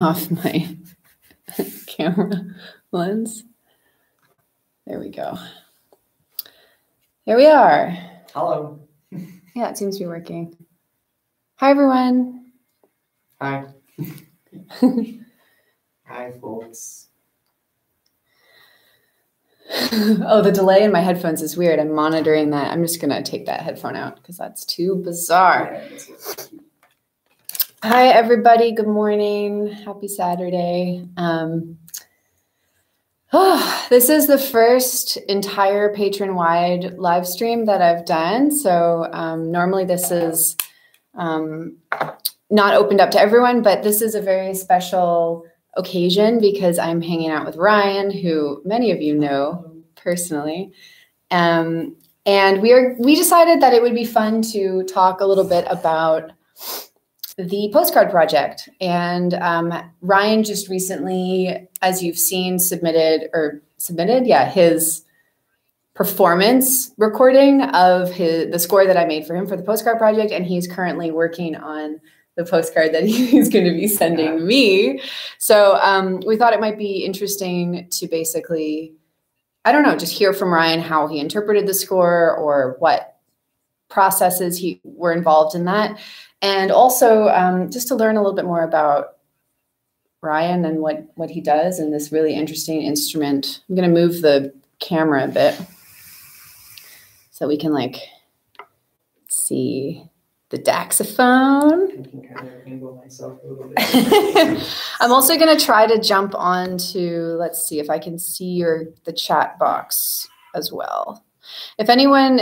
off my camera lens. There we go. Here we are. Hello. Yeah, it seems to be working. Hi, everyone. Hi. Hi, folks. Oh, the delay in my headphones is weird. I'm monitoring that. I'm just going to take that headphone out because that's too bizarre. Hi, everybody. Good morning. Happy Saturday. This is the first entire patron-wide live stream that I've done. So normally this is not opened up to everyone, but this is a very special occasion because I'm hanging out with Ryan, who many of you know personally. And we decided that it would be fun to talk a little bit about the postcard project. And Ryan just recently, as you've seen, submitted his performance recording of the score that I made for him for the postcard project. And he's currently working on the postcard that he's going to be sending me. So we thought it might be interesting to basically, I don't know, just hear from Ryan how he interpreted the score or what processes were involved in that. And also just to learn a little bit more about Ryan and what he does and this really interesting instrument. I'm going to move the camera a bit so we can see the daxophone. I can kind of angle myself a little bit. I'm also going to try to jump on to, let's see if I can see the chat box as well. If anyone,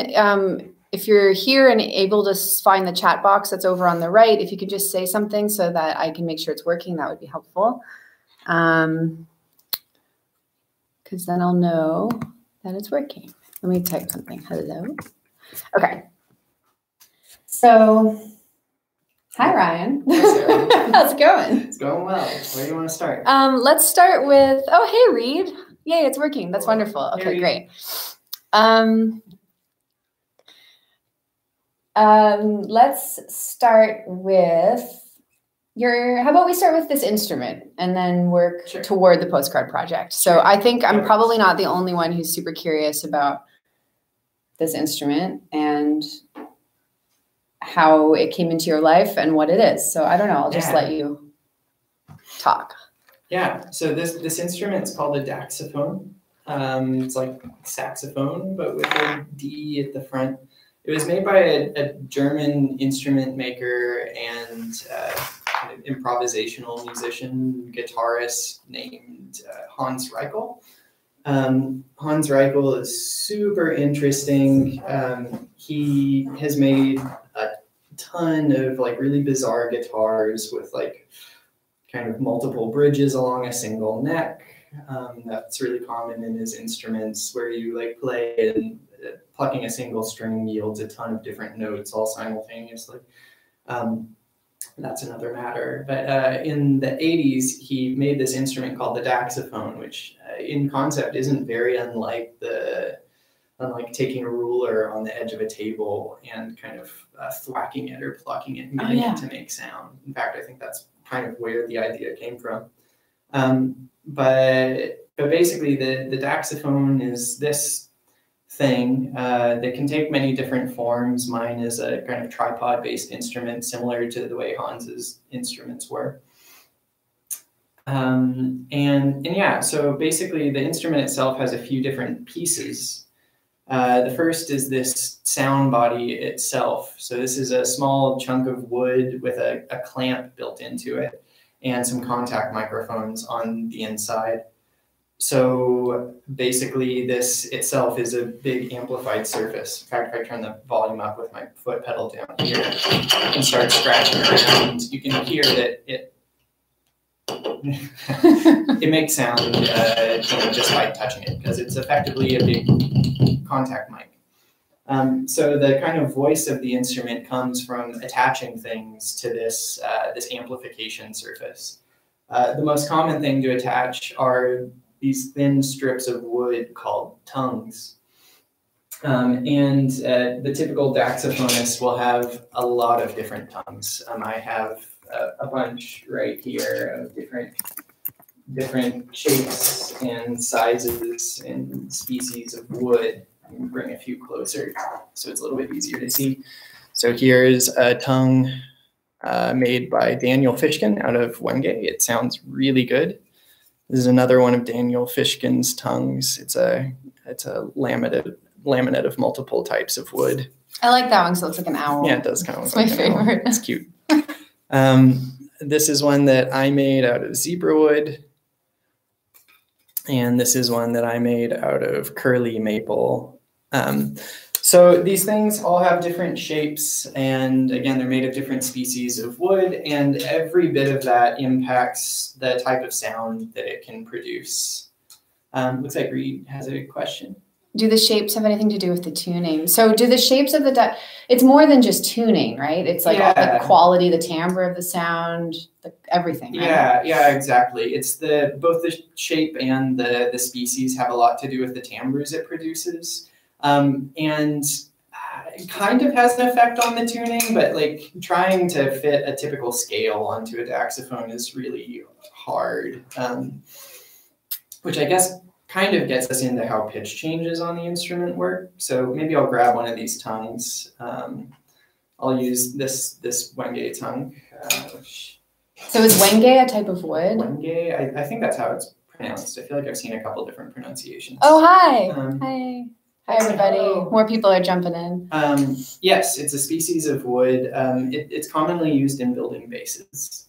if you're here and able to find the chat box that's over on the right, if you could just say something so that I can make sure it's working, that would be helpful. Because then I'll know that it's working. Let me type something. Hello. Okay. So, hi, Ryan. How's it going? It's going well. Where do you want to start? Let's start with, oh, hey, Reid. Yay, it's working. That's wonderful. Okay, hey, great. Let's start with how about we start with this instrument and then work toward the postcard project. So I think I'm probably not the only one who's super curious about this instrument and how it came into your life and what it is. So I don't know, I'll just let you talk. Yeah, so this instrument's called a daxophone. It's like saxophone, but with a D at the front. It was made by a German instrument maker and kind of improvisational musician, guitarist named Hans Reichel. Hans Reichel is super interesting. He has made a ton of really bizarre guitars with kind of multiple bridges along a single neck. That's really common in his instruments, where you play and plucking a single string yields a ton of different notes all simultaneously. That's another matter. But in the 80s, he made this instrument called the daxophone, which in concept isn't very unlike taking a ruler on the edge of a table and kind of thwacking it or plucking it and getting it to make sound. In fact, I think that's kind of where the idea came from. But basically, the daxophone is this thing that can take many different forms. Mine is a kind of tripod-based instrument, similar to the way Hans's instruments were. And yeah, so basically the instrument itself has a few different pieces. The first is this sound body itself. So this is a small chunk of wood with a clamp built into it and some contact microphones on the inside. So basically this itself is a big amplified surface. In fact, if I turn the volume up with my foot pedal down here and start scratching around, you can hear that it makes sound just by touching it, because it's effectively a big contact mic. So the kind of voice of the instrument comes from attaching things to this amplification surface. The most common thing to attach are these thin strips of wood called tongues. The typical daxophonist will have a lot of different tongues. I have a bunch right here of different shapes and sizes and species of wood. I'm gonna bring a few closer so it's a little bit easier to see. So here's a tongue made by Daniel Fishkin out of Wenge. It sounds really good. This is another one of Daniel Fishkin's tongues. It's a laminate of multiple types of wood. I like that one because it looks like an owl. Yeah, it does kind of look like an owl. Favorite. It's cute. This is one that I made out of zebra wood. And this is one that I made out of curly maple. So these things all have different shapes, and again, they're made of different species of wood, and every bit of that impacts the type of sound that it can produce. Looks like Reid has a question. Do the shapes have anything to do with the tuning? So do the shapes of the it's more than just tuning, right? It's like all the quality, the timbre of the sound, everything, right? Yeah, exactly. It's both the shape and the species have a lot to do with the timbres it produces. And it kind of has an effect on the tuning, but like trying to fit a typical scale onto a daxophone is really hard, which I guess kind of gets us into how pitch changes on the instrument work. So maybe I'll grab one of these tongues. I'll use this Wenge tongue. So is Wenge a type of wood? Wenge, I think that's how it's pronounced. I feel like I've seen a couple different pronunciations. Oh, hi. Hi, everybody. Hello. More people are jumping in. Yes, it's a species of wood. It's commonly used in building bases.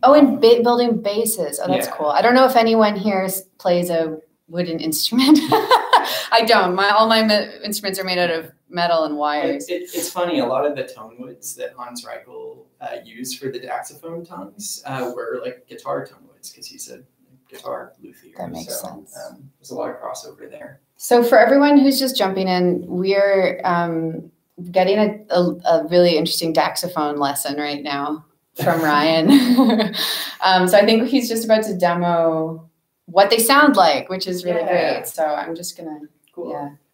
In building bases. Oh, that's cool. I don't know if anyone here plays a wooden instrument. I don't. All my instruments are made out of metal and wires. It's funny. A lot of the tone woods that Hans Reichel used for the daxophone tongues were like guitar tone woods because he's a guitar luthier. That makes sense. There's a lot of crossover there. So for everyone who's just jumping in, we're getting a really interesting daxophone lesson right now from Ryan. So I think he's just about to demo what they sound like, which is really great. So I'm just gonna,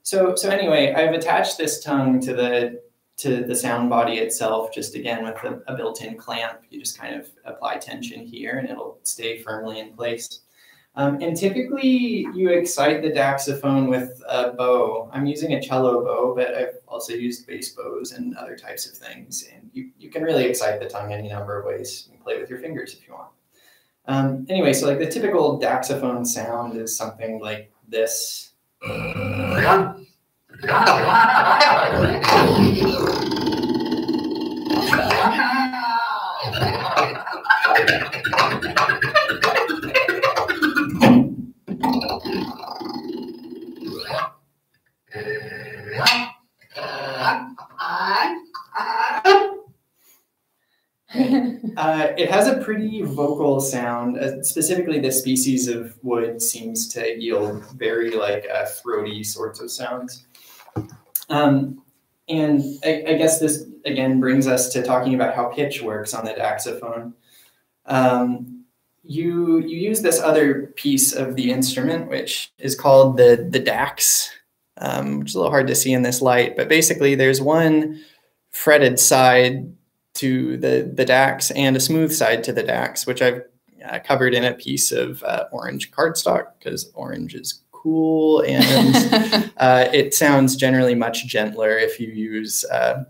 So anyway, I've attached this tongue to the sound body itself, just again with a built-in clamp. You just kind of apply tension here and it'll stay firmly in place. And typically you excite the daxophone with a bow. I'm using a cello bow, but I've also used bass bows and other types of things. And you can really excite the tongue any number of ways. You can play with your fingers if you want. Anyway, so like the typical daxophone sound is something like this. It has a pretty vocal sound. Specifically, this species of wood seems to yield very like throaty sorts of sounds. And I guess this again brings us to talking about how pitch works on the daxophone. You use this other piece of the instrument, which is called the dax, which is a little hard to see in this light. But basically, there's one fretted side to the dax and a smooth side to the dax, which I've covered in a piece of orange cardstock because orange is cool and it sounds generally much gentler if you use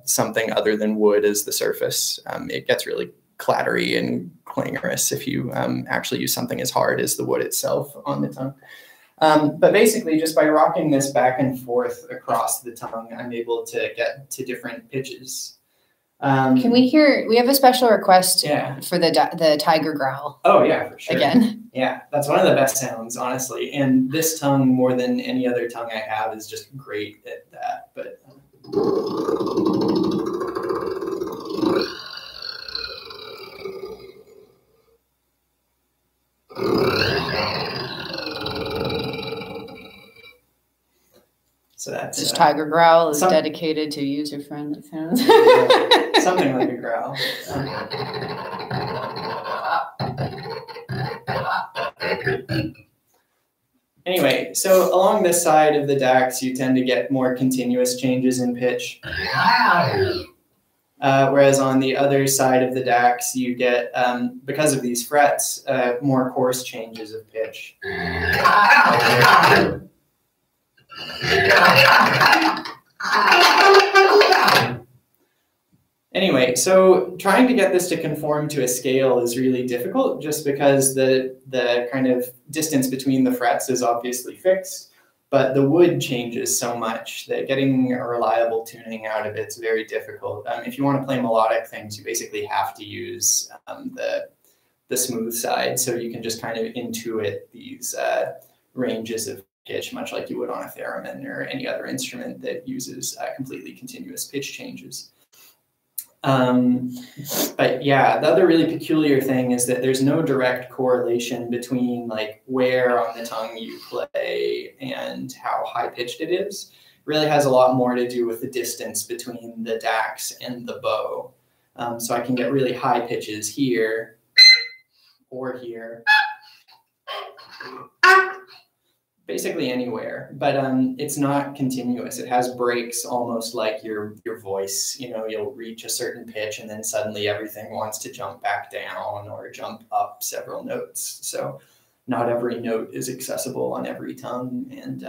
something other than wood as the surface. It gets really clattery and clangorous if you actually use something as hard as the wood itself on the tongue. But basically, just by rocking this back and forth across the tongue, I'm able to get to different pitches. Can we hear? We have a special request for the tiger growl. Oh yeah, for sure. Again. Yeah, that's one of the best sounds, honestly. And this tongue, more than any other tongue I have, is just great at that. But so that's this tiger growl is dedicated to user-friendly sounds. Something like a growl. Anyway, so along this side of the dax, you tend to get more continuous changes in pitch. Whereas on the other side of the Dax, you get, because of these frets, more coarse changes of pitch. Anyway, so trying to get this to conform to a scale is really difficult just because the kind of distance between the frets is obviously fixed, but the wood changes so much that getting a reliable tuning out of it's very difficult. If you want to play melodic things, you basically have to use the smooth side, so you can just kind of intuit these ranges of pitch, much like you would on a theremin or any other instrument that uses completely continuous pitch changes. But yeah, the other really peculiar thing is that there's no direct correlation between like where on the tongue you play and how high pitched it is. It really has a lot more to do with the distance between the Dax and the bow. So I can get really high pitches here or here, basically anywhere, but it's not continuous. It has breaks almost like your voice. You know, you'll reach a certain pitch and then suddenly everything wants to jump back down or jump up several notes. So not every note is accessible on every tongue, and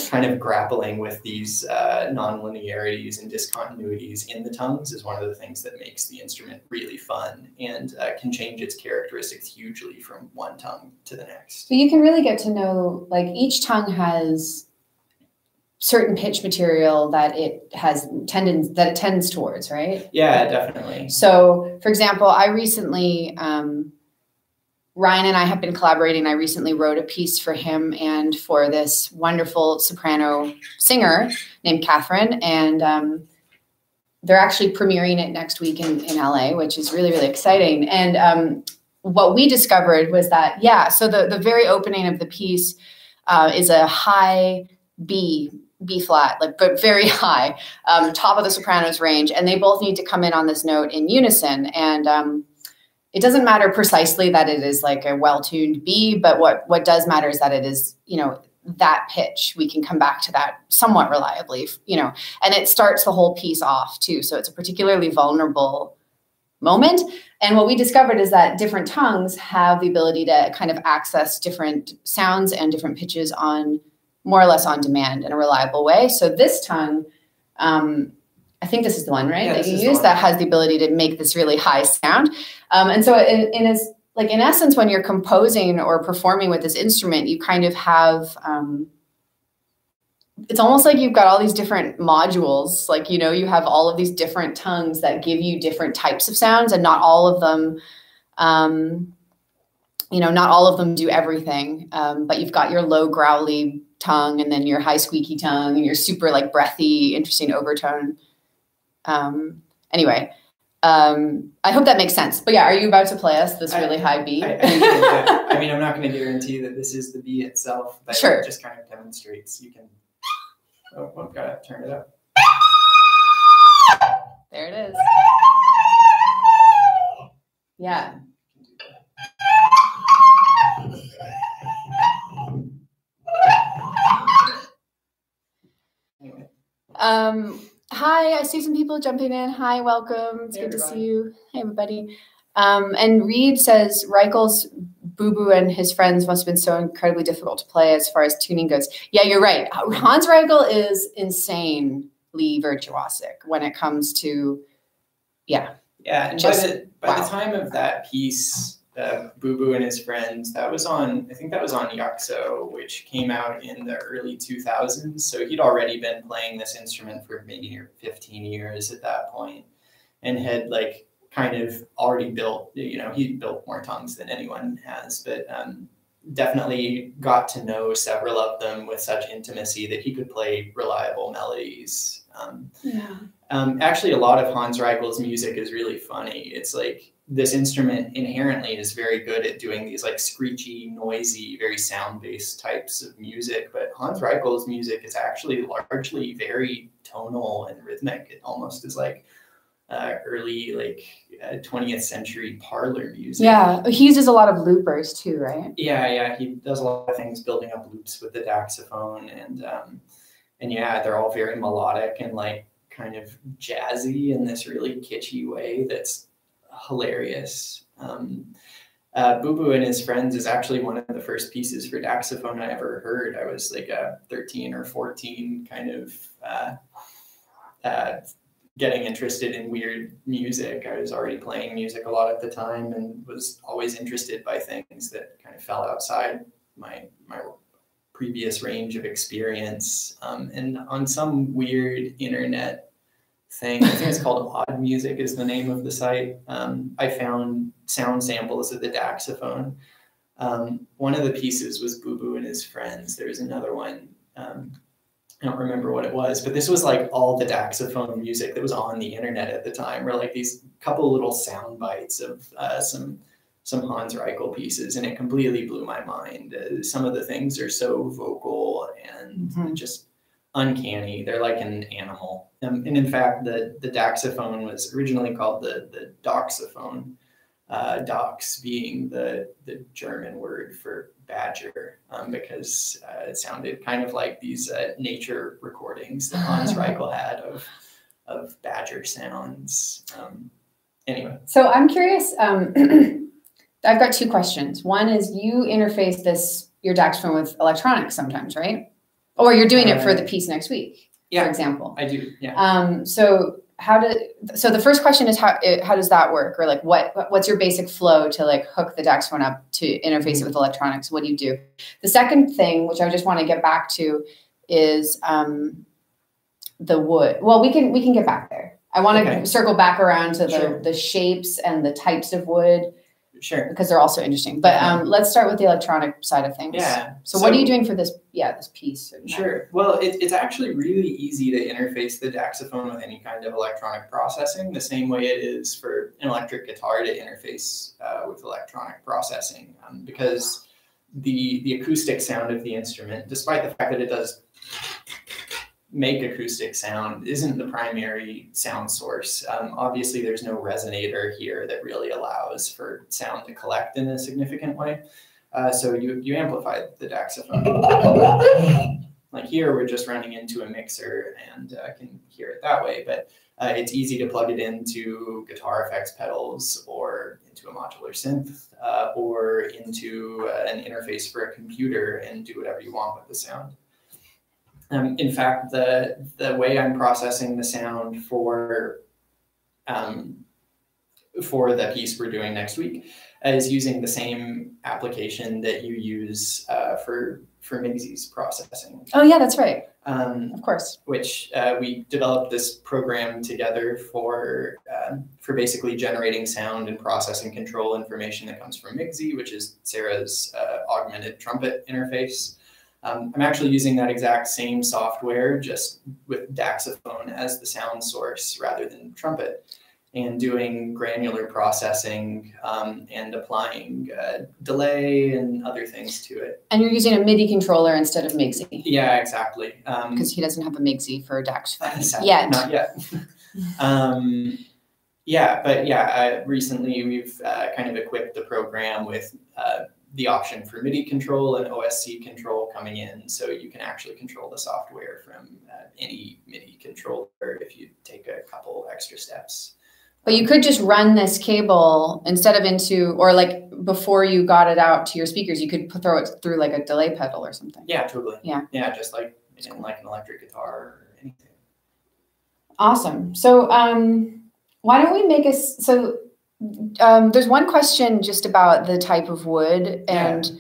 kind of grappling with these non-linearities and discontinuities in the tongues is one of the things that makes the instrument really fun and can change its characteristics hugely from one tongue to the next. So you can really get to know, like, each tongue has certain pitch material that it has tends towards, right? Yeah, definitely. So, for example, I recently, Ryan and I have been collaborating. I recently wrote a piece for him and for this wonderful soprano singer named Catherine, and they're actually premiering it next week in LA, which is really, really exciting. And what we discovered was that, yeah, so the very opening of the piece is a high B flat, like, but very high, top of the soprano's range, and they both need to come in on this note in unison. And it doesn't matter precisely that it is like a well-tuned B, but what does matter is that it is, you know, that pitch. We can come back to that somewhat reliably, you know, and it starts the whole piece off too. So it's a particularly vulnerable moment. And what we discovered is that different tongues have the ability to kind of access different sounds and different pitches on more or less on demand in a reliable way. So this tongue, I think this is the one, right? Yeah, that you use that has the ability to make this really high sound. And so in essence, when you're composing or performing with this instrument, you kind of have, it's almost like you've got all these different modules. Like, you know, you have all of these different tongues that give you different types of sounds, and not all of them, you know, not all of them do everything. But you've got your low growly tongue, and then your high squeaky tongue, and your super like breathy, interesting overtone. Anyway, I hope that makes sense. But yeah, are you about to play us this really high B? I mean, I'm not going to guarantee that this is the B itself, but sure. It just kind of demonstrates. You can. Oh, gotta turn it up. There it is. Yeah. Anyway. Hi, I see some people jumping in. Hi, welcome. It's good to see you. Hey, everybody. And Reed says Reichel's Boo Boo and his friends must have been so incredibly difficult to play as far as tuning goes. Yeah, you're right. Hans Reichel is insanely virtuosic when it comes to, yeah. Yeah, and just, by the time of that piece, Boo Boo and his friends, that was on, I think that was on Yuxo, which came out in the early 2000s. So he'd already been playing this instrument for maybe 15 years at that point, and had like kind of already built, you know, he built more tongues than anyone has, but definitely got to know several of them with such intimacy that he could play reliable melodies. Actually, a lot of Hans Reichel's music is really funny. It's like, this instrument inherently is very good at doing these like screechy, noisy, very sound-based types of music, but Hans Reichel's music is actually largely very tonal and rhythmic. It almost is like early, like 20th century parlor music. Yeah, he uses a lot of loopers too, right? Yeah, he does a lot of things building up loops with the daxophone, and yeah, they're all very melodic and like kind of jazzy in this really kitschy way that's hilarious. Boo Boo and His Friends is actually one of the first pieces for Daxophone I ever heard. I was like 13 or 14, kind of getting interested in weird music. I was already playing music a lot at the time and was always interested by things that kind of fell outside my previous range of experience. And on some weird internet thing, I think it's called Odd Music is the name of the site, I found sound samples of the Daxophone. One of the pieces was Boo Boo and His Friends. There's another one, I don't remember what it was, but this was like all the Daxophone music that was on the internet at the time, were like these couple little sound bites of some Hans Reichel pieces, and it completely blew my mind. Some of the things are so vocal and just uncanny. They're like an animal. And in fact, the Daxophone was originally called the Doxophone, Dox being the German word for badger, because it sounded kind of like these nature recordings that Hans Reichel had of badger sounds. Anyway. So I'm curious, I've got two questions. One is, you interface your Daxophone with electronics sometimes, right? Or you're doing it for the piece next week, for example. I do, yeah. So the first question is, how does that work? Or like, what's your basic flow to like hook the Daxophone up to interface it with electronics? What do you do? The second thing, which I just want to get back to, is the wood. Well, we can get back there. I want to circle back around to the shapes and the types of wood. Sure. Because they're also interesting. But let's start with the electronic side of things. Yeah. So what are you doing for this piece? Sure. Well, it's actually really easy to interface the Daxophone with any kind of electronic processing, the same way it is for an electric guitar to interface with electronic processing, because the acoustic sound of the instrument, despite the fact that it does make acoustic sound, isn't the primary sound source. Obviously, there's no resonator here that really allows for sound to collect in a significant way. So you amplify the Daxophone. Like here, we're just running into a mixer and can hear it that way. But it's easy to plug it into guitar effects pedals or into a modular synth or into an interface for a computer and do whatever you want with the sound. In fact, the way I'm processing the sound for the piece we're doing next week is using the same application that you use for Migsy's processing. Oh yeah, that's right. Of course. Which we developed this program together for basically generating sound and processing control information that comes from Migsy, which is Sarah's augmented trumpet interface. I'm actually using that exact same software, just with Daxophone as the sound source rather than trumpet, and doing granular processing and applying delay and other things to it. And you're using a MIDI controller instead of Migsy. Yeah, exactly. Because he doesn't have a Migsy for Daxophone yet. Not yet. Recently we've kind of equipped the program with the option for MIDI control and OSC control coming in, so you can actually control the software from any MIDI controller if you take a couple extra steps. But you could just run this cable instead of into, or like before you got it out to your speakers, you could throw it through like a delay pedal or something. Yeah, totally. Yeah, just like like an electric guitar or anything. Awesome. So why don't we make there's one question just about the type of wood and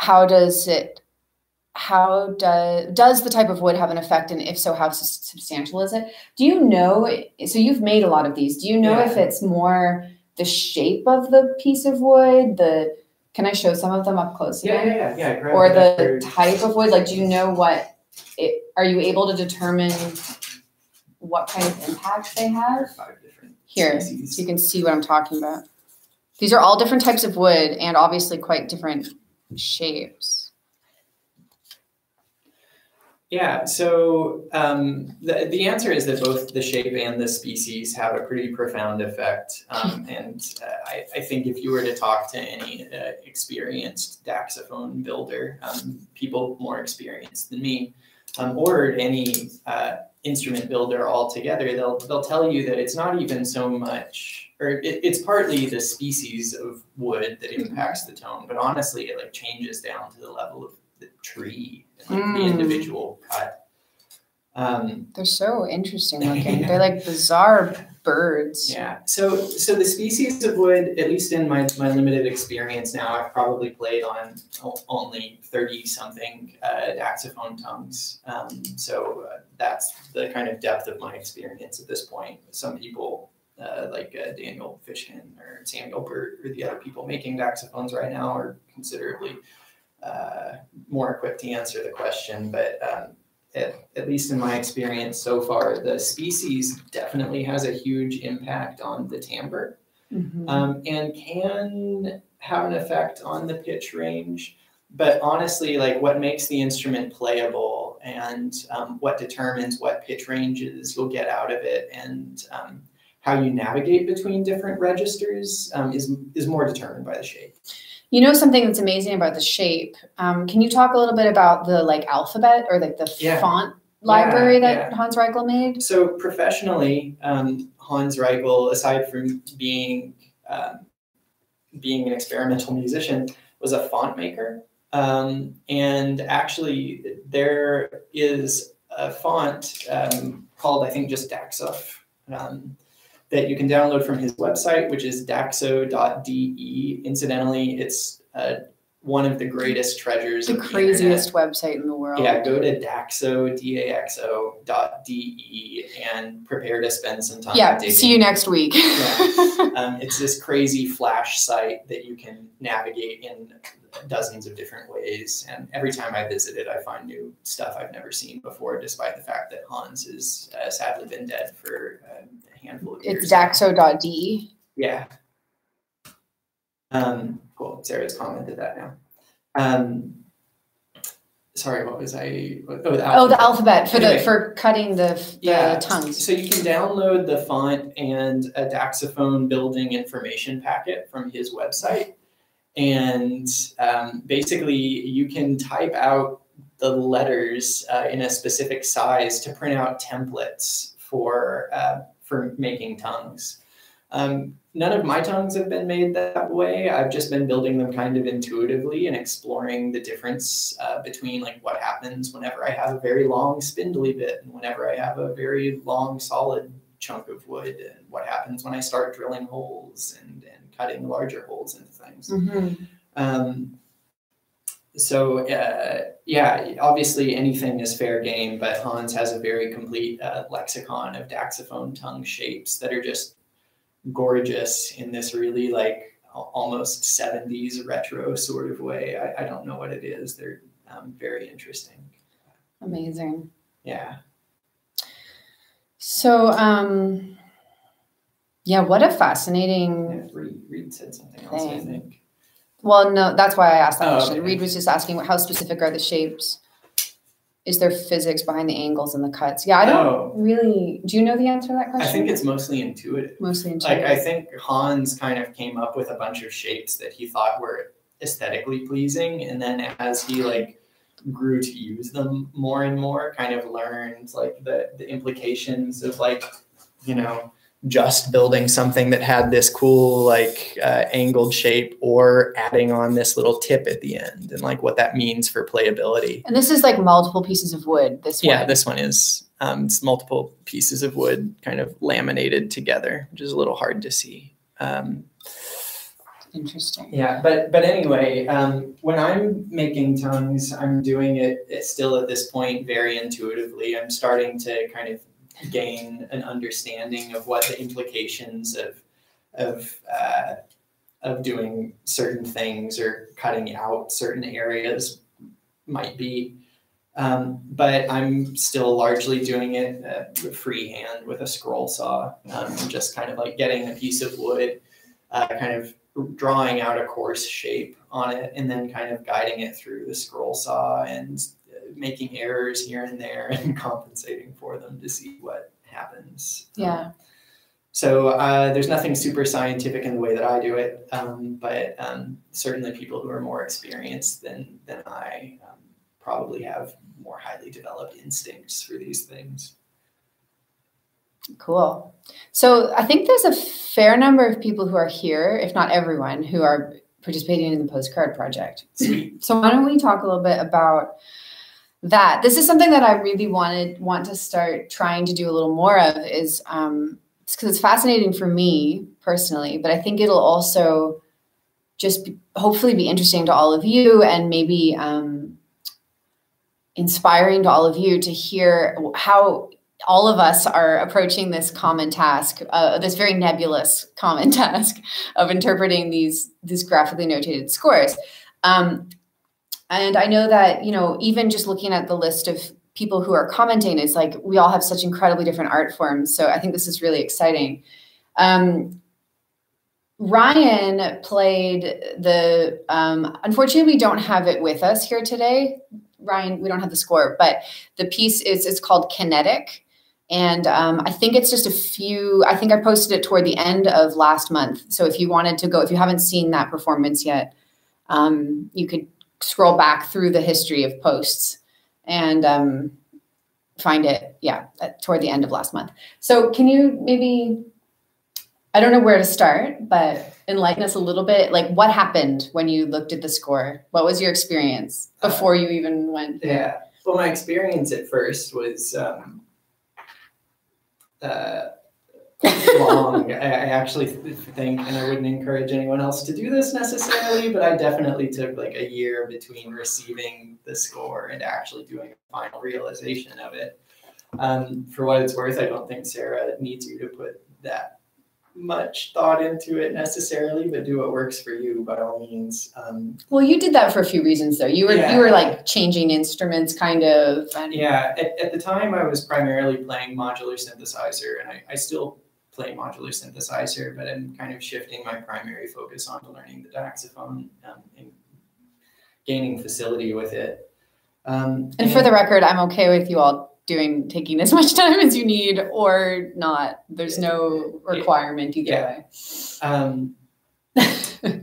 does the type of wood have an effect, and if so, how substantial is it? Do you know, so you've made a lot of these, do you know if it's more the shape of the piece of wood, can I show some of them up close again? Yeah. Or the type of wood, like do you know are you able to determine what kind of impact they have? 5 different here, species. So you can see what I'm talking about. These are all different types of wood and obviously quite different shapes. Yeah, so the answer is that both the shape and the species have a pretty profound effect. And I think if you were to talk to any experienced Daxophone builder, people more experienced than me, or any instrument builder altogether, they'll tell you that it's not even so much, or it's partly the species of wood that impacts the tone, but honestly, it like changes down to the level of the tree, and, like, the individual cut. They're so interesting looking. Yeah. They're like bizarre birds. Yeah. So the species of wood, at least in my limited experience now, I've probably played on only 30-something saxophone tongues. So that's the kind of depth of my experience at this point. Some people like Daniel Fishkin or Samuel Burt or the other people making saxophones right now are considerably more equipped to answer the question, but at least in my experience so far, the species definitely has a huge impact on the timbre, and can have an effect on the pitch range. But honestly, like what makes the instrument playable and what determines what pitch ranges you'll get out of it, and how you navigate between different registers is more determined by the shape. You know, something that's amazing about the shape. Can you talk a little bit about the like alphabet or like the font library that Hans Reichel made? So professionally, Hans Reichel, aside from being an experimental musician, was a font maker. And actually, there is a font called, I think, just Daxof, that you can download from his website, which is daxo.de. Incidentally, it's one of the greatest treasures. The craziest website in the world. Yeah, go to daxo, daxo.de, and prepare to spend some time digging. See you next week. It's this crazy flash site that you can navigate in dozens of different ways. And every time I visit it, I find new stuff I've never seen before, despite the fact that Hans has sadly been dead for a handful of years. It's daxo.de. Yeah. Cool. Sarah's commented that now. Sorry, what was I? Oh, the alphabet for for cutting the tongues. So you can download the font and a Daxophone building information packet from his website, and basically you can type out the letters in a specific size to print out templates for making tongues. None of my tongues have been made that way. I've just been building them kind of intuitively and exploring the difference between like what happens whenever I have a very long spindly bit and whenever I have a very long solid chunk of wood, and what happens when I start drilling holes and cutting larger holes into things. Obviously anything is fair game, but Hans has a very complete lexicon of Daxophone tongue shapes that are just gorgeous in this really like almost 70s retro sort of way. I don't know what it is. They're very interesting. Amazing. Yeah. So, what a fascinating. Reid said something else, I think. Well, no, that's why I asked that question. Okay. Reid was just asking how specific are the shapes? Is there physics behind the angles and the cuts? Yeah, I don't really. Do you know the answer to that question? I think it's mostly intuitive. Mostly intuitive. Like I think Hans kind of came up with a bunch of shapes that he thought were aesthetically pleasing, and then as he like grew to use them more and more, kind of learned like the implications of like, you know, just building something that had this cool like angled shape, or adding on this little tip at the end, and like what that means for playability. And this is like multiple pieces of wood. This one. Yeah, this one is it's multiple pieces of wood kind of laminated together, which is a little hard to see. Interesting. Yeah, but anyway, when I'm making tongues, I'm doing it still at this point very intuitively. I'm starting to kind of gain an understanding of what the implications of doing certain things or cutting out certain areas might be. But I'm still largely doing it freehand with a scroll saw, just kind of like getting a piece of wood, kind of drawing out a coarse shape on it, and then kind of guiding it through the scroll saw and making errors here and there and compensating for them to see what happens. Yeah. So there's nothing super scientific in the way that I do it, but certainly people who are more experienced than I probably have more highly developed instincts for these things. Cool. So I think there's a fair number of people who are here, if not everyone, who are participating in the postcard project. Sweet. So why don't we talk a little bit about that? This is something that I really want to start trying to do a little more of, is it's because it's fascinating for me personally, but I think it'll also just hopefully be interesting to all of you, and maybe inspiring to all of you to hear how all of us are approaching this common task, this very nebulous common task of interpreting these graphically notated scores. And I know that, you know, even just looking at the list of people who are commenting, is like, we all have such incredibly different art forms. So I think this is really exciting. Ryan played the, unfortunately, we don't have it with us here today. Ryan, we don't have the score, but the piece it's called Kinetic. And I think it's just I think I posted it toward the end of last month. So if you wanted to go, if you haven't seen that performance yet, you could scroll back through the history of posts and find it, toward the end of last month. So can you maybe, I don't know where to start, but enlighten us a little bit. Like, what happened when you looked at the score? What was your experience before you even went? Yeah. Well, my experience at first was long. I actually think, and I wouldn't encourage anyone else to do this necessarily, but I definitely took like a year between receiving the score and actually doing a final realization of it. For what it's worth, I don't think Sarah needs you to put that much thought into it necessarily, but do what works for you by all means. Well, you did that for a few reasons, though. You were like changing instruments, kind of. And... Yeah, at the time I was primarily playing modular synthesizer, and I still play modular synthesizer, but I'm kind of shifting my primary focus onto learning the daxophone and gaining facility with it. And for the record, I'm okay with you all taking as much time as you need or not. There's no requirement either way.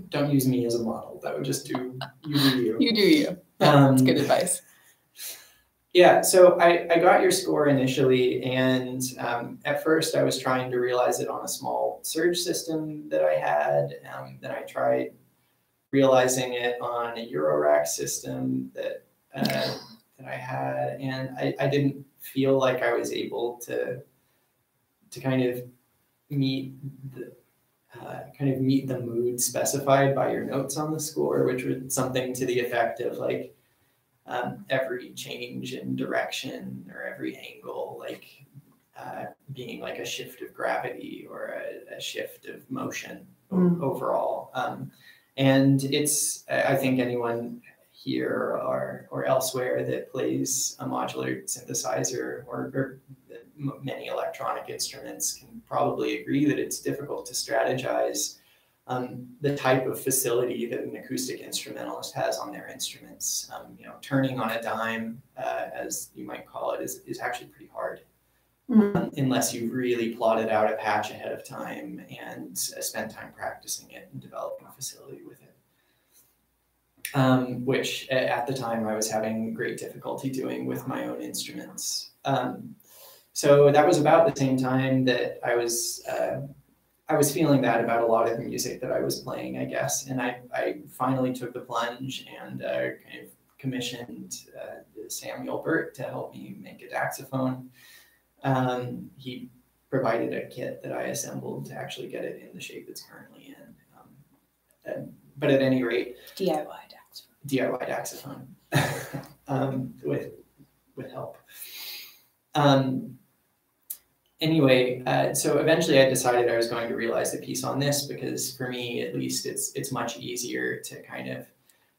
Don't use me as a model. That would just do you do you. You do you. That's good advice. Yeah, so I got your score initially, and at first I was trying to realize it on a small surge system that I had. Then I tried realizing it on a Eurorack system that I had, and I didn't feel like I was able to kind of meet the mood specified by your notes on the score, which was something to the effect of like every change in direction or every angle, like being like a shift of gravity or a shift of motion overall. And it's, I think anyone here or elsewhere that plays a modular synthesizer or many electronic instruments can probably agree that it's difficult to strategize the type of facility that an acoustic instrumentalist has on their instruments. You know, turning on a dime, as you might call it, is actually pretty hard. Unless you've really plotted out a patch ahead of time and spent time practicing it and developing facility with it. Which at the time I was having great difficulty doing with my own instruments. So that was about the same time that I was feeling that about a lot of the music that I was playing, I guess. And I finally took the plunge and kind of commissioned Samuel Burt to help me make a daxophone. He provided a kit that I assembled to actually get it in the shape it's currently in. But at any rate, DIY daxophone with help. Anyway, so eventually I decided I was going to realize the piece on this, because for me, at least, it's much easier to kind of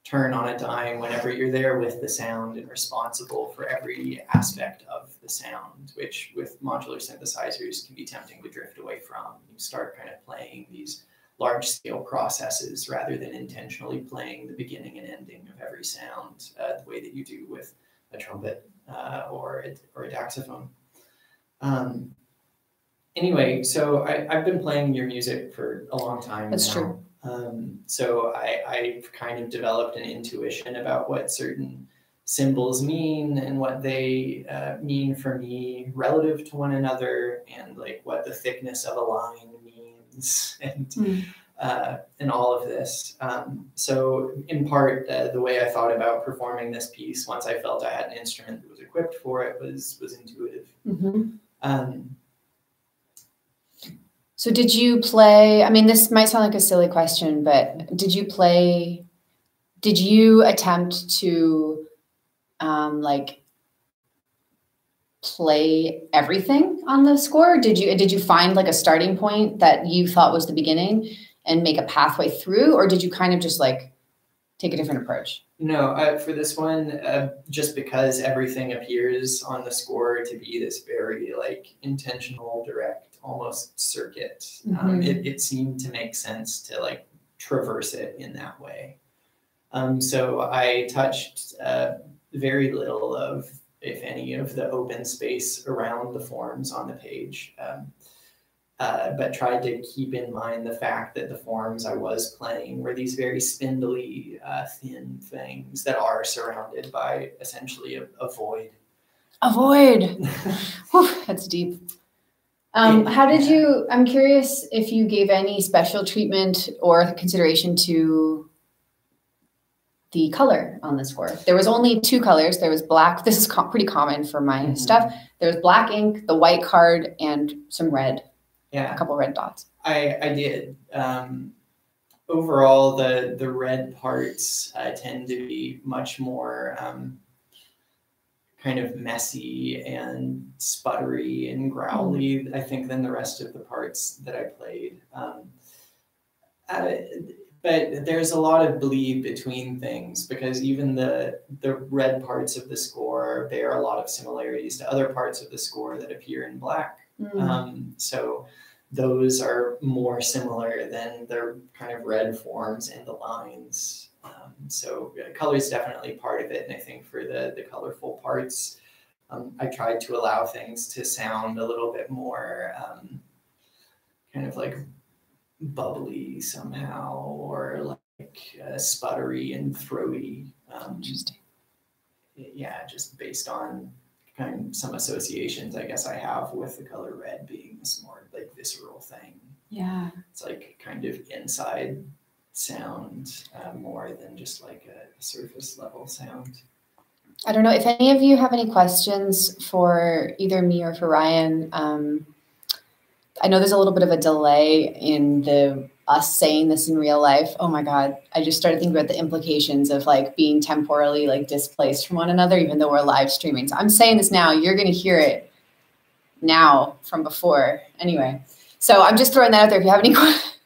turn on a dime whenever you're there with the sound and responsible for every aspect of the sound, which with modular synthesizers can be tempting to drift away from. You start kind of playing these large-scale processes rather than intentionally playing the beginning and ending of every sound the way that you do with a trumpet or a daxophone. Anyway, so I've been playing your music for a long time. That's now. true. So I've kind of developed an intuition about what certain symbols mean and what they mean for me relative to one another, and like what the thickness of a line means, and all of this. So in part, the way I thought about performing this piece, once I felt I had an instrument that was equipped for it, was intuitive. So did you play, I mean, this might sound like a silly question, but did you attempt to like play everything on the score? Did you find like a starting point that you thought was the beginning and make a pathway through, or did you kind of just like take a different approach? No, for this one, just because everything appears on the score to be this very like intentional, direct, almost circuit, it seemed to make sense to like traverse it in that way. So I touched very little of, if any, of the open space around the forms on the page, but tried to keep in mind the fact that the forms I was playing were these very spindly, thin things that are surrounded by essentially a void. A void. Whew, that's deep. How did you, I'm curious if you gave any special treatment or consideration to the color on the score. There was only 2 colors. There was black. This is pretty common for my stuff. There was black ink, the white card, and some red. Yeah, a couple red dots. I did. Overall, the red parts tend to be much more kind of messy and sputtery and growly, I think, than the rest of the parts that I played. But there's a lot of bleed between things, because even the red parts of the score bear a lot of similarities to other parts of the score that appear in black. So those are more similar than the kind of red forms and the lines. So color is definitely part of it. And I think for the colorful parts, I tried to allow things to sound a little bit more kind of like bubbly somehow, or like sputtery and throaty. Interesting. Yeah, just based on kind of some associations I guess I have with the color red being this more like visceral thing. Yeah, it's like kind of inside sound more than just like a surface level sound. I don't know if any of you have any questions for either me or for Ryan. I know there's a little bit of a delay in us saying this in real life. Oh my God. I just started thinking about the implications of like being temporally like displaced from one another, even though we're live streaming. So I'm saying this now, you're going to hear it now from before. Anyway, so I'm just throwing that out there. If you have any questions,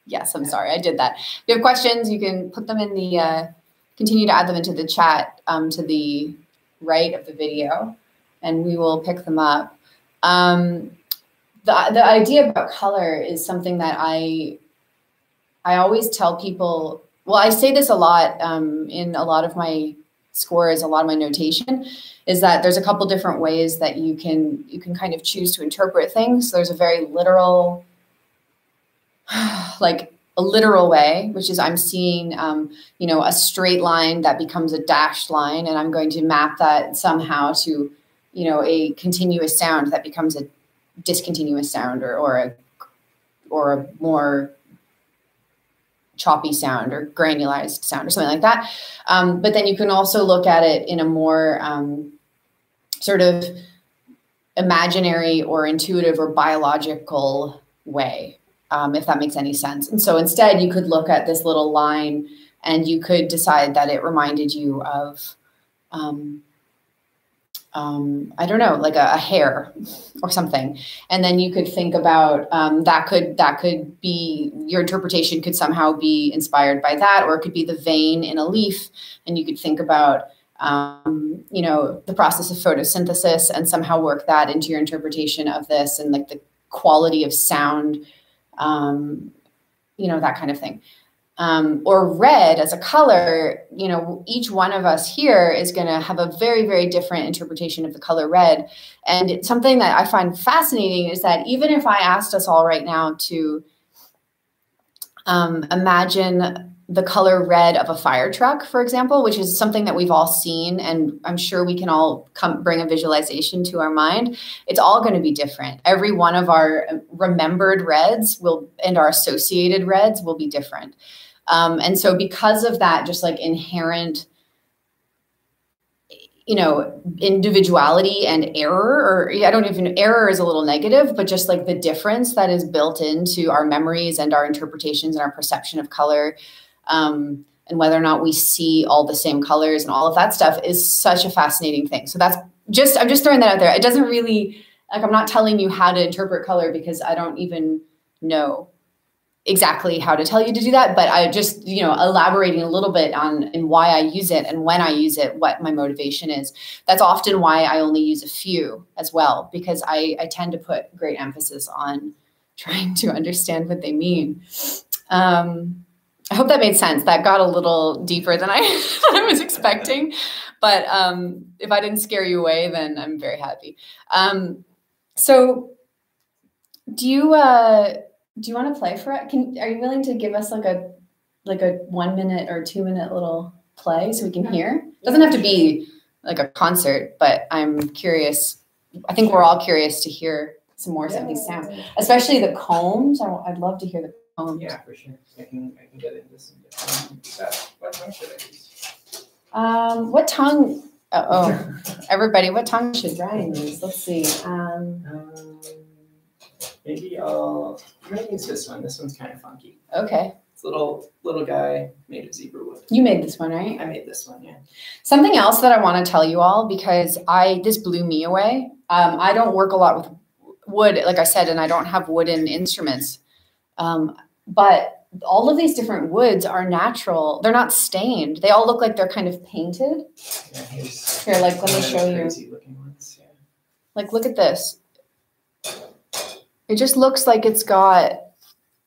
yes, I'm sorry. I did that. If you have questions, you can put them in the, continue to add them into the chat to the right of the video, and we will pick them up. The idea about color is something that I always tell people. Well, I say this a lot in a lot of my scores, a lot of my notation, is that there's a couple different ways that you can kind of choose to interpret things. There's a very literal, like a literal way, which is I'm seeing, you know, a straight line that becomes a dashed line, and I'm going to map that somehow to, you know, a continuous sound that becomes a discontinuous sound, or a more choppy sound or granularized sound or something like that. But then you can also look at it in a more sort of imaginary or intuitive or biological way, if that makes any sense. And so instead you could look at this little line and you could decide that it reminded you of I don't know, like a hair or something. And then you could think about that could be, your interpretation could somehow be inspired by that, or it could be the vein in a leaf. And you could think about, you know, the process of photosynthesis and somehow work that into your interpretation of this, and like the quality of sound, you know, that kind of thing. Or red as a color, you know, each one of us here is going to have a very, very different interpretation of the color red. And it's something that I find fascinating is that even if I asked us all right now to imagine the color red of a fire truck, for example, which is something that we've all seen, and I'm sure we can all bring a visualization to our mind. It's all going to be different. Every one of our remembered reds and our associated reds will be different. And so because of that, just like inherent, individuality and error, or error is a little negative, but just like the difference that is built into our memories and our interpretations and our perception of color, and whether or not we see all the same colors and all of that stuff is such a fascinating thing. So I'm just throwing that out there. It doesn't really, like, I'm not telling you how to interpret color because I don't even know exactly how to tell you to do that, but I just, elaborating a little bit on why I use it and when I use it, what my motivation is. That's often why I only use a few as well, because I tend to put great emphasis on trying to understand what they mean. I hope that made sense. That got a little deeper than I was expecting, but if I didn't scare you away, then I'm very happy. So do you want to play for it? Are you willing to give us like a 1 minute or 2 minute little play so we can hear? It doesn't have to be like a concert, but I'm curious. I think we're all curious to hear some more of these sounds, especially the combs. I'd love to hear the combs. Yeah, for sure. I can get into some different. What tongue should I use? What tongue? Everybody, what tongue should Ryan use? Let's see. Maybe I'll use this one. This one's kind of funky. Okay. It's a little guy made of zebra wood. You made this one, right? I made this one, yeah. Something else that I want to tell you all, because this blew me away. I don't work a lot with wood, like I said, and I don't have wooden instruments. But all of these different woods are natural. They're not stained. They all look like they're kind of painted. Yeah, here, like, let me show you. Crazy looking ones, yeah. Like, look at this. It just looks like it's got,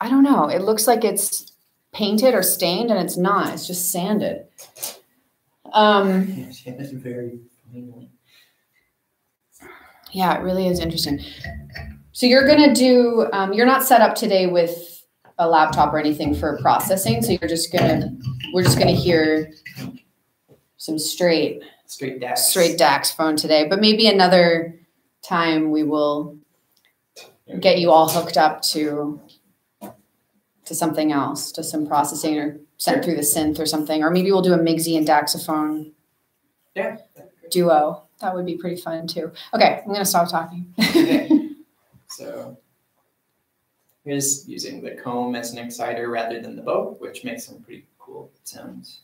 I don't know. It looks like it's painted or stained, and it's not. It's just sanded. It's very plainly. Yeah, it really is interesting. So you're going to do, you're not set up today with a laptop or anything for processing. So we're just going to hear some straight DAX phone today, but maybe another time we will get you all hooked up to something else, to some processing, or sent through the synth or something. Or maybe we'll do a Migsy and Daxophone duo. That would be pretty fun too. Okay, I'm going to stop talking. Okay. So here's using the comb as an exciter rather than the bow, which makes some pretty cool sounds.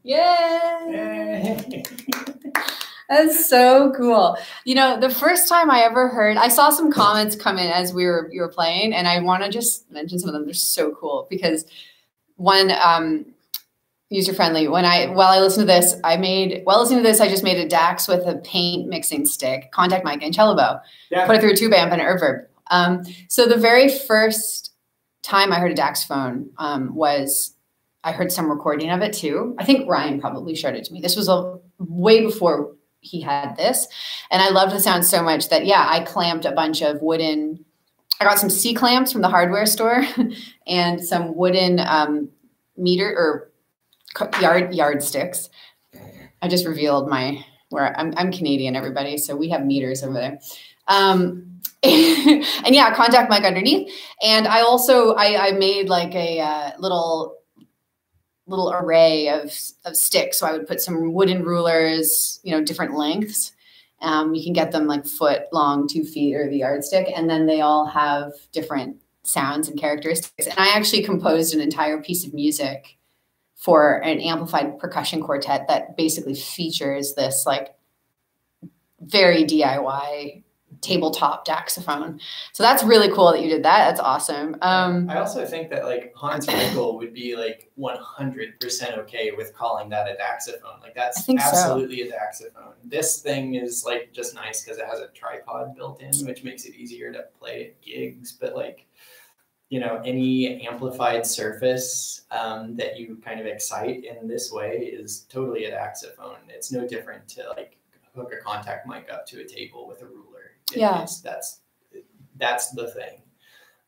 Yay! That's so cool. You know, the first time I ever heard, I saw some comments come in as you were playing, and I want to just mention some of them. They're so cool because one, user friendly. While I listened to this, I just made a DAX with a paint mixing stick, contact mic, and cello bow. Yeah. Put it through a tube amp and an reverb. So the very first time I heard a Daxophone was I heard some recording of it too. I think Ryan probably showed it to me. This was way before he had this, and I loved the sound so much that I clamped a bunch of wooden. I got some C clamps from the hardware store and some wooden meter or yardsticks. I just revealed where I'm Canadian, everybody, so we have meters over there. And contact mic underneath. And I also I made like a little array of sticks. So I would put some wooden rulers, different lengths. You can get them like foot long, 2 feet, or the yardstick, and then they all have different sounds and characteristics. And I actually composed an entire piece of music for an amplified percussion quartet that basically features this like very DIY tabletop Daxophone. So that's really cool that you did that. That's awesome. I also think that like Hans Michael would be like 100% okay with calling that a Daxophone. Like that's absolutely a Daxophone. This thing is like just nice because it has a tripod built in, which makes it easier to play at gigs. But like, any amplified surface that you kind of excite in this way is totally a Daxophone. It's no different to like hook a contact mic up to a table with a ruler. That's the thing.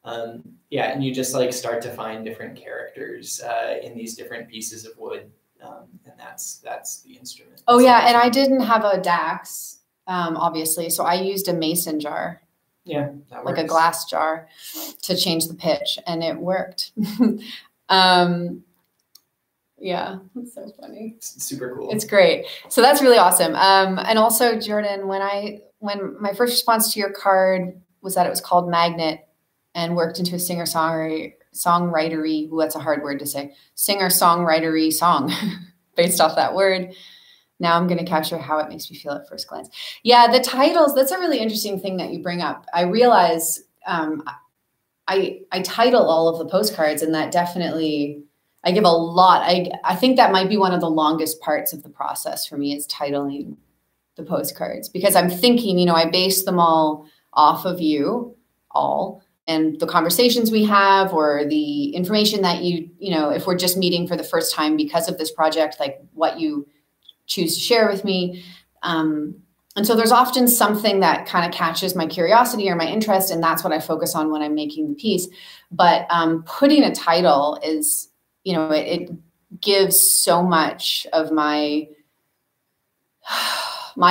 And you just like start to find different characters in these different pieces of wood, and that's the instrument. Oh yeah, and I didn't have a Dax, obviously, so I used a mason jar. Yeah, that works. Like a glass jar to change the pitch, and it worked. Yeah, that's so funny. It's super cool. It's great. So that's really awesome. And also, Jordan, when my first response to your card was that it was called Magnet and worked into a singer-songwritery, that's a hard word to say, singer-songwritery song based off that word. Now I'm going to capture how it makes me feel at first glance. Yeah, the titles, that's a really interesting thing that you bring up. I realize I title all of the postcards, and that definitely, I give a lot. I think that might be one of the longest parts of the process for me is titling the postcards, because I'm thinking, I base them all off of you all and the conversations we have, or the information that if we're just meeting for the first time because of this project, like what you choose to share with me. And so there's often something that kind of catches my curiosity or my interest, and that's what I focus on when I'm making the piece. But putting a title is, it gives so much of my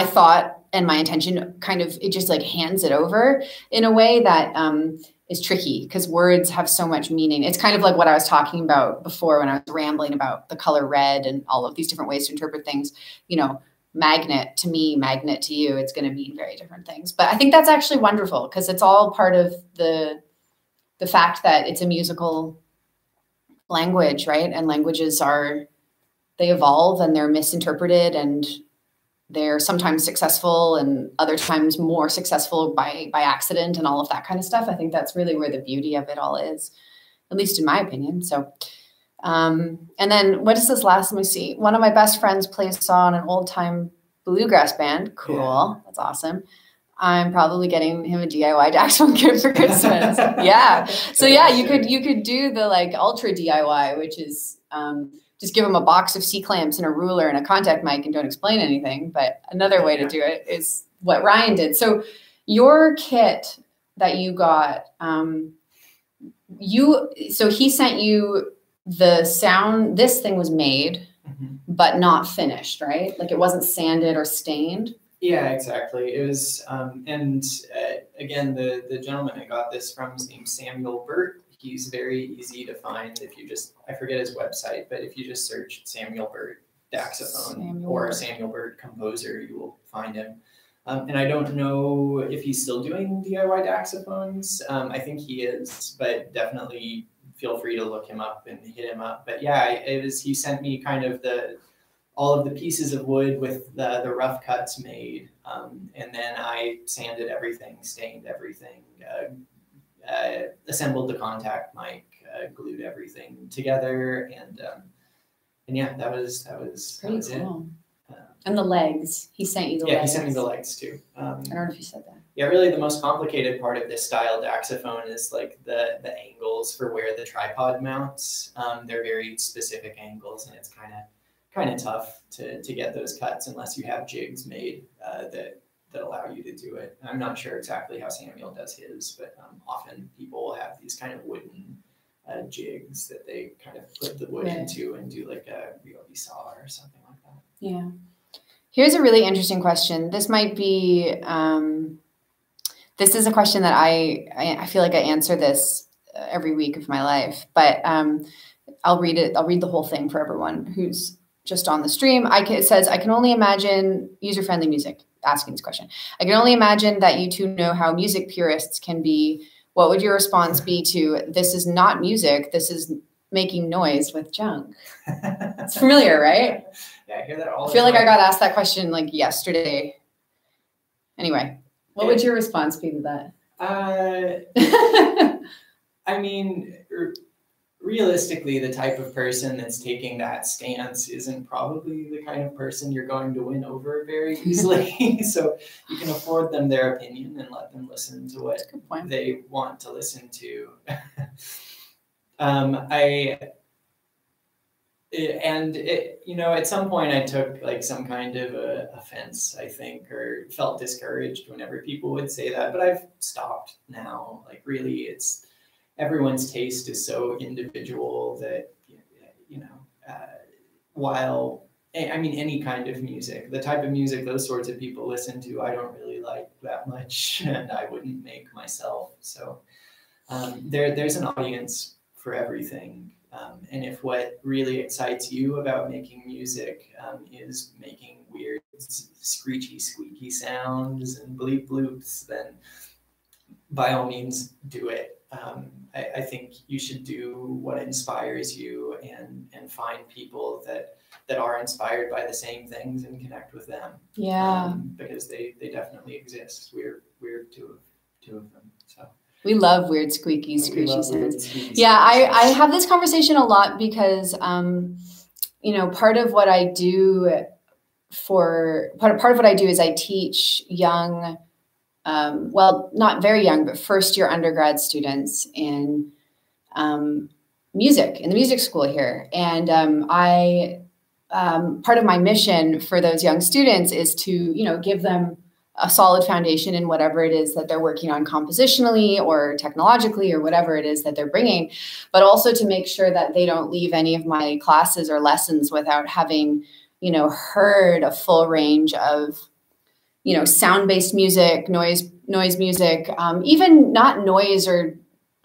thought and my intention, kind of, it just like hands it over in a way that is tricky, because words have so much meaning. It's kind of like what I was talking about before when I was rambling about the color red and all of these different ways to interpret things. Magnet to me, magnet to you, it's going to mean very different things. But I think that's actually wonderful, because it's all part of the fact that it's a musical language, right? And languages they evolve and they're misinterpreted, and they're sometimes successful and other times more successful by accident and all of that kind of stuff. I think that's really where the beauty of it all is, at least in my opinion. So, and then what is this last? Let me see. One of my best friends plays saw in an old time bluegrass band. Cool. Yeah. That's awesome. I'm probably getting him a DIY Daxophone gift for Christmas. Yeah. So yeah, you could do the like ultra DIY, which is, just give them a box of C-clamps and a ruler and a contact mic and don't explain anything. But another way to do it is what Ryan did. So your kit that you got, so he sent you the sound, this thing was made, but not finished, right? Like it wasn't sanded or stained. Yeah, exactly. It was, and again, the gentleman I got this from is named Samuel Burt. He's very easy to find if you just, I forget his website, but if you just search Samuel Burt Daxophone or Samuel Burt Composer, you will find him. And I don't know if he's still doing DIY Daxophones. I think he is, but definitely feel free to look him up and hit him up. But yeah, he sent me kind of all of the pieces of wood with the rough cuts made. And then I sanded everything, stained everything, assembled the contact mic, glued everything together. And yeah, that was pretty cool. And the legs, he sent you the legs. Yeah, he sent me the legs too. I don't know if you said that. Yeah, really the most complicated part of this style daxophone is like the angles for where the tripod mounts. They're very specific angles, and it's kind of tough to get those cuts unless you have jigs made that allow you to do it. I'm not sure exactly how Samuel does his, but often people will have these kind of wooden jigs that they kind of put the wood into and do like a ryobi saw or something like that. Yeah. Here's a really interesting question. This might be, this is a question that I feel like I answer this every week of my life, but I'll read it. I'll read the whole thing for everyone who's just on the stream. It says, I can only imagine user-friendly music, asking this question. I can only imagine that you two know how music purists can be. What would your response be to, this is not music, this is making noise with junk? It's familiar, right? Yeah, I hear that all the time. I feel like I got asked that question like yesterday. Anyway, what would your response be to that? I mean, realistically, the type of person that's taking that stance isn't probably the kind of person you're going to win over very easily. So you can afford them their opinion and let them listen to what they want to listen to. At some point I took like some kind of offense, I think, or felt discouraged whenever people would say that, but I've stopped now. Like really, everyone's taste is so individual that, while, I mean, any kind of music, the type of music those sorts of people listen to, I don't really like that much, and I wouldn't make myself. So there's an audience for everything. And if what really excites you about making music is making weird, screechy, squeaky sounds and bleep bloops, then by all means do it. I think you should do what inspires you and find people that are inspired by the same things and connect with them. Yeah. Because they definitely exist. We're two of them. So. We love weird, squeaky, screechy sounds. Yeah, I have this conversation a lot because, part of what I do part of what I do is I teach young, well, not very young, but first-year undergrad students in music, in the music school here. And part of my mission for those young students is to, give them a solid foundation in whatever it is that they're working on compositionally or technologically or whatever it is that they're bringing, but also to make sure that they don't leave any of my classes or lessons without having, heard a full range of, sound-based music, noise music, even not noise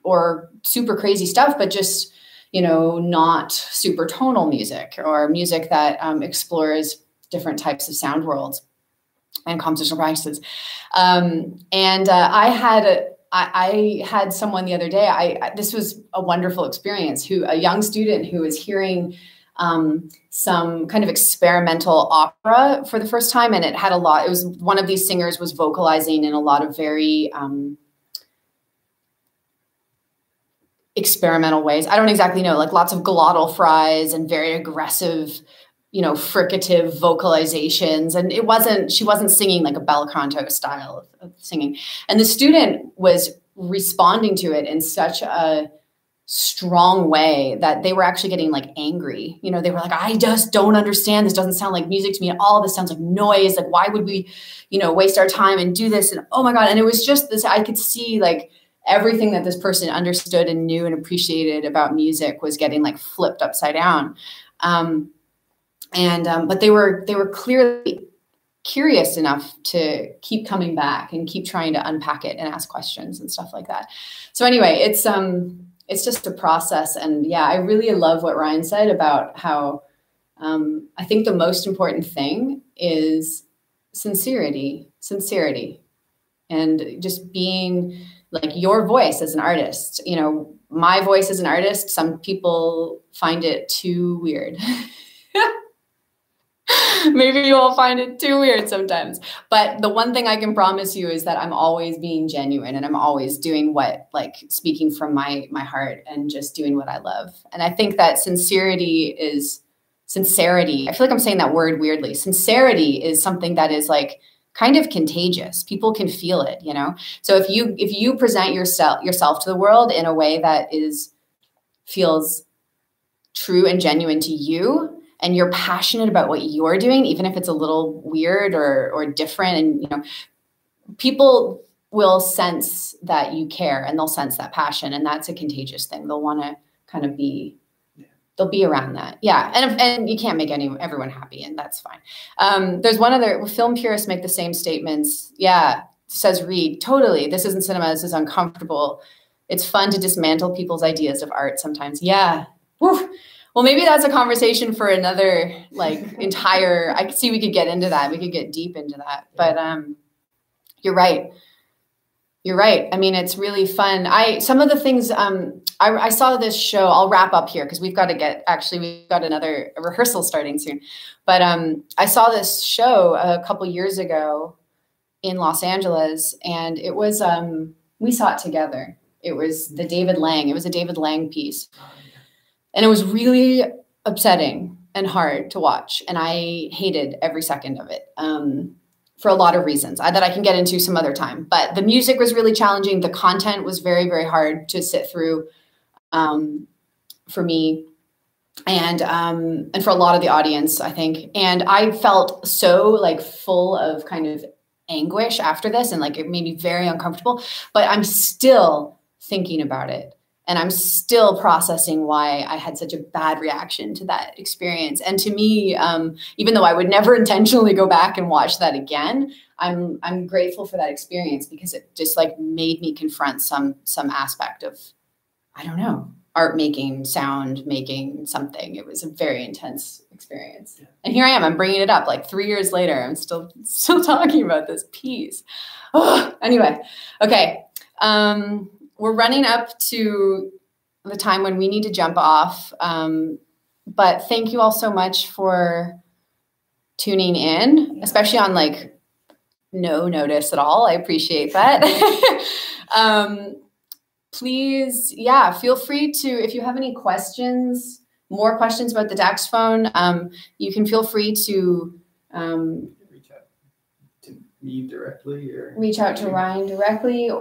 or super crazy stuff, but just, not super tonal music or music that explores different types of sound worlds and compositional practices. I had someone the other day, this was a wonderful experience, a young student who was hearing some kind of experimental opera for the first time. And it was one of these singers was vocalizing in a lot of very experimental ways. I don't exactly know, like lots of glottal fries and very aggressive, fricative vocalizations. And she wasn't singing like a bel canto style of singing. And the student was responding to it in such a strong way that they were actually getting like angry. They were like, I just don't understand. This doesn't sound like music to me at all. This sounds like noise. Like, why would we, waste our time and do this? And oh my God. And it was just this, I could see like everything that this person understood and knew and appreciated about music was getting like flipped upside down. But they were clearly curious enough to keep coming back and keep trying to unpack it and ask questions and stuff like that. So anyway, it's just a process. And yeah, I really love what Ryan said about how I think the most important thing is sincerity, and just being like your voice as an artist. my voice as an artist, some people find it too weird. Maybe you all find it too weird sometimes. But the one thing I can promise you is that I'm always being genuine, and I'm always doing what, like, speaking from my heart and just doing what I love. And I think that sincerity, I feel like I'm saying that word weirdly. Sincerity is something that is like kind of contagious. People can feel it, you know? So if you present yourself to the world in a way that feels true and genuine to you, and you're passionate about what you're doing, even if it's a little weird or different, and, you know, people will sense that you care, and they'll sense that passion, and that's a contagious thing. They'll want to kind of they'll be around that. Yeah. And you can't make everyone happy, and that's fine. There's one other, film purists make the same statements. Yeah. Says Reid, totally. This isn't cinema. This is uncomfortable. It's fun to dismantle people's ideas of art sometimes. Yeah. Woo. Well, maybe that's a conversation for another, like, entire, I could see we could get into that. We could get deep into that, but, you're right. You're right. I mean, it's really fun. Some of the things, I saw this show, I'll wrap up here because we've got another rehearsal starting soon. But I saw this show a couple years ago in Los Angeles, and it was, we saw it together. It was a David Lang piece. And it was really upsetting and hard to watch. And I hated every second of it. For a lot of reasons that I can get into some other time. But the music was really challenging. The content was very, very hard to sit through for me and for a lot of the audience, I think. And I felt so, like, full of kind of anguish after this, and, like, it made me very uncomfortable. But I'm still thinking about it. And I'm still processing why I had such a bad reaction to that experience. And to me, even though I would never intentionally go back and watch that again, I'm grateful for that experience, because it just, like, made me confront some aspect of, I don't know, art making, sound making, something. It was a very intense experience. Yeah. And here I am, I'm bringing it up like 3 years later. I'm still talking about this piece. Oh, anyway, okay. We're running up to the time when we need to jump off. But thank you all so much for tuning in, especially on, like, no notice at all. I appreciate that. Please, yeah, feel free to, if you have any questions, more questions about the Daxophone, you can feel free to reach out to me directly, or reach out to Ryan directly.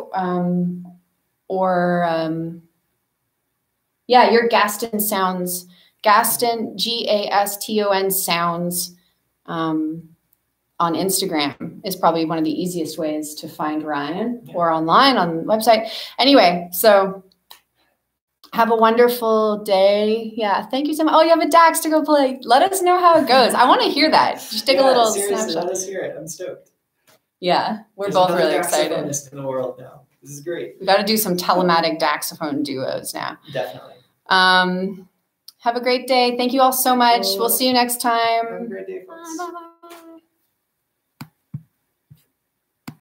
Yeah, your Gaston sounds, Gaston, Gaston sounds, on Instagram is probably one of the easiest ways to find Ryan, or online on the website. Anyway, so have a wonderful day. Yeah, thank you so much. Oh, you have a Dax to go play. Let us know how it goes. I want to hear that. Just take a little snapshot. Let us hear it. I'm stoked. Yeah, we're both really excited. In the world now. This is great. We got to do some telematic Daxophone duos now. Definitely. Have a great day. Thank you all so much. We'll see you next time. Have a great day, folks. Bye, bye, bye.